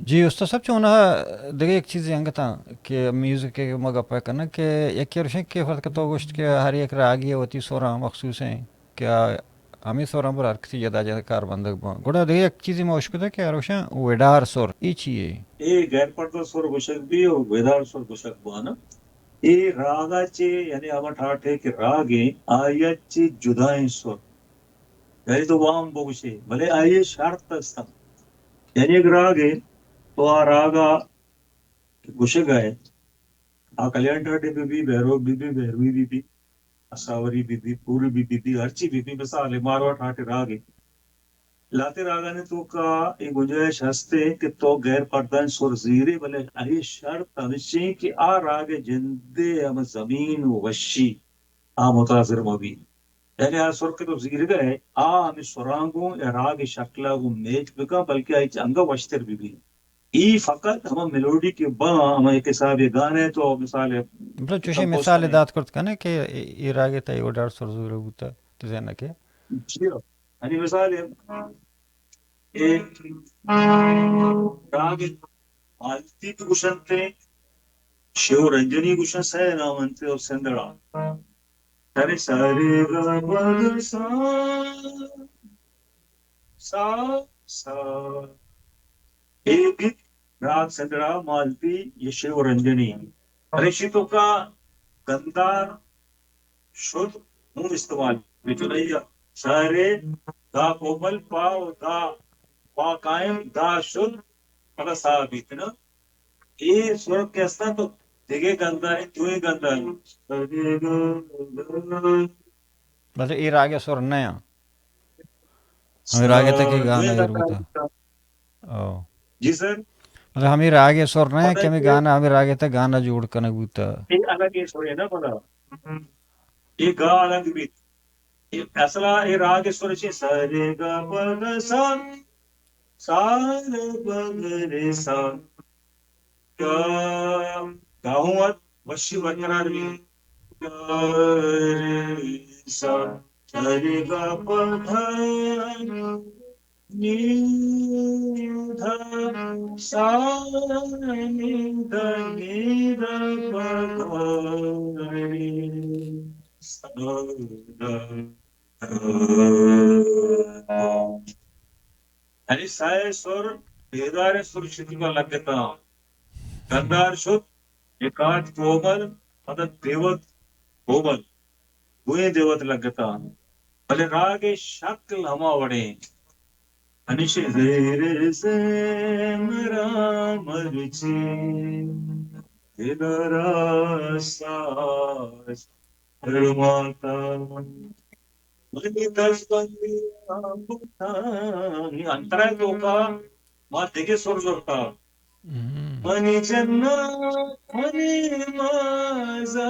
جی استاد صاحب چونها دیگه یک چیزی انگتا که میوزیک که ما گپ کنه که یکی روشن که فرق تو گوشت که هر یک راگی ہوتی سورا مخصوص ہیں که همین سورا بر هر کسی جدا جدا کار بندگ با گوڑا دیگه یک چیزی ما اشکده که روشن ویدار سور ای چیه غیر پردہ سور گوشک بھی اور ویدار سور گوشک بوانا یہ راگا چے یعنی آما ٹھاٹھے کہ راگیں آیت چے جدائیں سور یعنی تو وام بوشے بھلے آئیے شرط تستا یعنی ایک راگ ہے تو آ راگا گوشک گئے آ کلیان ٹھاٹھے بی بی بہرو بی بی بہروی بی بی اساوری بی بی پوری بی بی ہرچی بی بی بس آلے ماروا ٹھاٹھے راگ ہے لاتے راگا نے تو کا ایک گنجائش ہستے کہ تو غیر پردہ سور زیرے بھلے آئیے شرط تنشیں کہ آ راگ جندے ہم زمین و وشی آ متاثر مبین یعنی آ سور کے تو زیر گئے آ ہمیں سورانگوں یا راگ شکلہ کو میچ بکا بلکہ آئی چانگا وشتر بھی ای فقط ہم میلوڈی کے با ہم ایک حساب یہ گانے تو مثال مطلب چوشی کمپوز مثال کریں داد کرد کنه که ای راگه تا ویدار سور زوره بوتا تزیانه که جی یعنی مثال ایک راگ مالتی کی گشن تھے شیو رنجنی گشن سے نامنتے اور سندڑا سارے سارے گا مگ سا سا سا ایک راگ سندڑا مالتی یہ شیو رنجنی پریشتوں کا گندار شدھ منہ استعمال جو نہیں سارے دا کومل پا دا پا قائم دا شدھ پلا ثابت نا یہ سور کیسا تو دیگه گندا ہے تو ہی گندا ہے مطلب ای راگه سور نیا ہمیں راگه تا که تو گانا ہی ایر گندا بوتا ہے او جی سر مطلب ہمیں راگه سور نیا پتہ که ہے ہمیں کہ گانا ہمیں راگه تا گانا جوڑ کنه بوتا یہ الگ یہ سور ہے نا پتا یہ گا الگ بھی اصلا یہ راگ سور چھ سارے گا پگ سا سار بغیر سا گاؤں وشی برقرار بھی سا سارے گا پگ نیدھا سا نیدھا نیدھا پگاری یعنی سائے سور بیدار سور شدی کا لگتا گندار شد ایکات کومل مدد دیوت کومل دوئے دیوت لگتا بھلے راگ شکل ہما وڑے انش زیر سے مرام مرچی دلرا ساس رماتا منی دس بندی ಅಂತರಾಯ ತೋಕ ಮಾ ತೆಗೆ ಸೋರ್ಸೋರ್ತಾ منی جنات منی مازا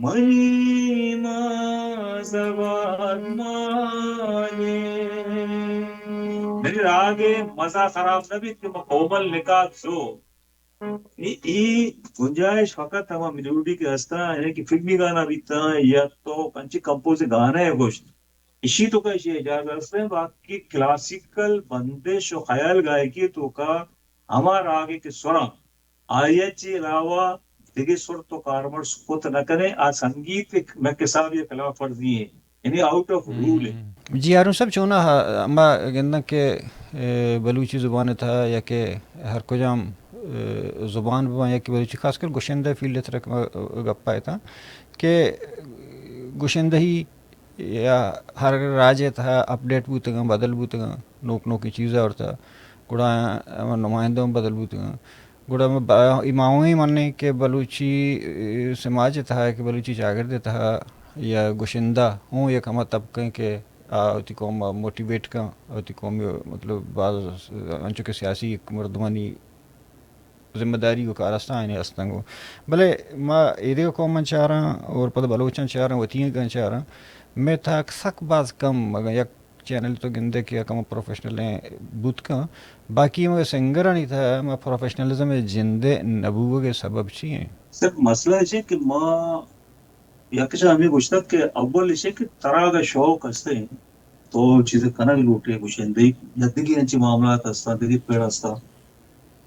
منی مازوات مانے میری راگے مزہ خراب نہ بھی کہ کومل نکات سو ای گنجائش فقط ہم میلوڈی کے ہستا ہے کہ فلمی گانا بیتا ہے یا تو کنچی کمپوز گانا ہے گوشت اسی تو کا اسی اجازت ہے باقی کلاسیکل بندش و خیال گائکی تو کا ہمارا آگے کے سورا آیت کے علاوہ دیگه سر تو کاربر سکوت نہ کریں آ سنگیت میں کے ساتھ یہ خلاف ورزی ہے یعنی آؤٹ آف رول ہے جی ہارون صاحب چونا اما گندہ کہ بلوچی زبان تھا یا کہ ہر کجام زبان بوا یا کہ بلوچی خاص کر گوشندہ فیلڈ ترک گپا تھا کہ گوشندہی یا ہر راجے تھا اپڈیٹ بوتگا بدل بوتگا نوک نوکی چیزیں اور تھا گڑا نمائندوں بدل بوتگا گڑا اماؤں مننے کہ بلوچی سماج تھا کہ بلوچی شاگرد تھا یا گوشندہ ہوں یا کما طبقیں کہ اوتی قوم موٹیویٹ کا اوتی قوم مطلب بعض انچو کے سیاسی مردمانی ذمہ داری کو کارستہ آئین استنگو بلے ما ایدے قومن چارا اور پتہ بلوچن چارا وطین گن چارا میں تھا سک باز کم مگر یک چینل تو گندے کیا کم پروفیشنل ہیں بوت کا باقی مگر سنگر نہیں تھا میں پروفیشنلزم جندے نبوہ کے سبب چیئیں سر مسئلہ ہے کہ ماں یا کچھ ہمیں گوشتک کہ اول اسے کہ طرح کا شوق ہستے ہیں تو چیزیں کنک لوٹے گوشندی یا دیگی انچی معاملات ہستا دیگی پیڑ ہستا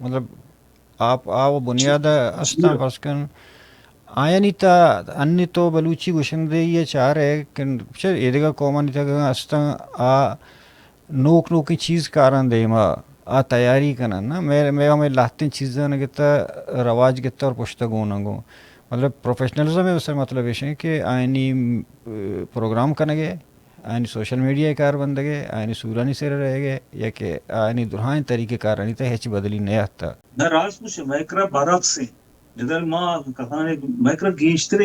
مطلب آپ بنیاد استان فرض کن آیا نہیں تا انی تو بلوچی گوشنده یہ چار ہے کہ چر ایدگا قوما نہیں تا کہ استان نوک نوکی چیز کاران دے ما تیاری کنن نا میں ہمیں لاہتیں چیزیں نگتا رواج گتا اور پشتا گونگو مطلب پروفیشنلزم ہے اسے مطلب ہے کہ آئینی پروگرام کنگے آئینی سوشل میڈیا کار بندگے آئینی سورانی سیر رہے گے یا کہ آئینی درہائیں طریقے کارانی تا ہیچ بدلی نہیں آتا na Rasmus Micra Barakse. Nidal ma kahane Micra Gishtre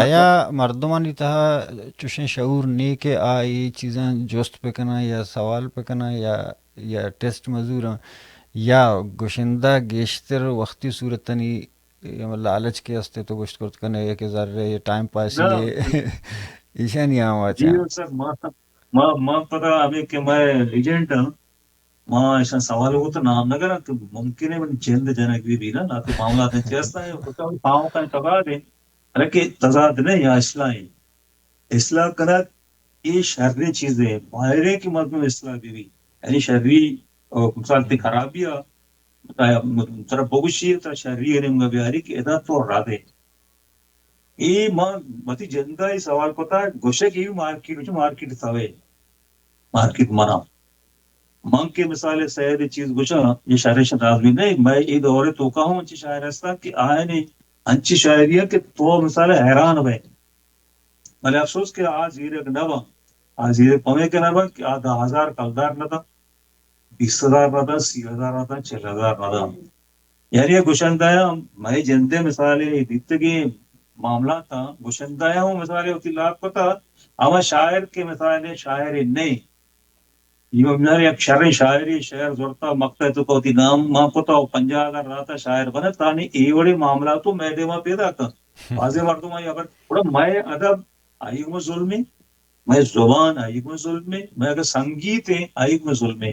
آیا مردمانی تہا چوشیں شعور نہیں کہ یہ چیزاں جوست پکنا یا سوال پکنا یا ٹیسٹ مزور یا گوشندہ گیشتر وقتی صورتنی لالچ کے ہستے تو گوشت کرت کنے یا کہ ذرے یہ ٹائم پاس نہ لیے ایشا نہیں آوا جی چاہ سر ماں پتا ہمیں کہ میں ایجنٹ ہوں ماں ایسا سوال ہو تو نام نہ کرا کہ ممکن ہے من جلد جنک بھی نا نہ تو معاملات ہیں چیستا ہے پاؤں کا تضاد ہے حالانکہ تضاد نہیں یا اصلاح ہے اصلاح کرا یہ شرری چیزیں باہرے کی مدد میں اصلاح بھی یعنی شرری مثال تی خرابیاں طرف بگوشی تا شرری ہے مگبیاری کی ادا تو رادے یہ ماں متی جندا یہ سوال پتا گوشے کی مارکیٹ تھاوے مارکیٹ منا مانگ کے مثال سید چیز گوشا یہ شاعر شناز بھی نہیں میں یہ دورے تو کا ہوں انچی شاعر ہستا کہ آئے نہیں انچی شاعری ہے کہ تو مثال حیران ہوئے میں افسوس کہ آج یہ ایک نوا آج یہ پوے کے نوا کہ آدھا ہزار کلدار نہ تھا 20,000 نہ تھا 30,000 نہ تھا 6,000 نہ تھا یعنی یہ گوشندایا میں جنتے مثالیں دیتگی معاملہ تھا گوشندایا ہوں مثالیں ہوتی لاکھ پتا اما شاعر کے مثالیں شاعر نہیں یہ میرے ایک شاعری شعر زورتا مقطع تو کوتی نام ماں پتا 50,000 رہتا شاعر بنے تانی ای وڑی معاملہ تو میں دے ماں پیدا کر واضح مردوں میں اگر تھوڑا میں ادب آئیگ میں ظلمی میں زبان آئیگ میں ظلمی میں اگر سنگیت ہے آئیگ میں ظلمی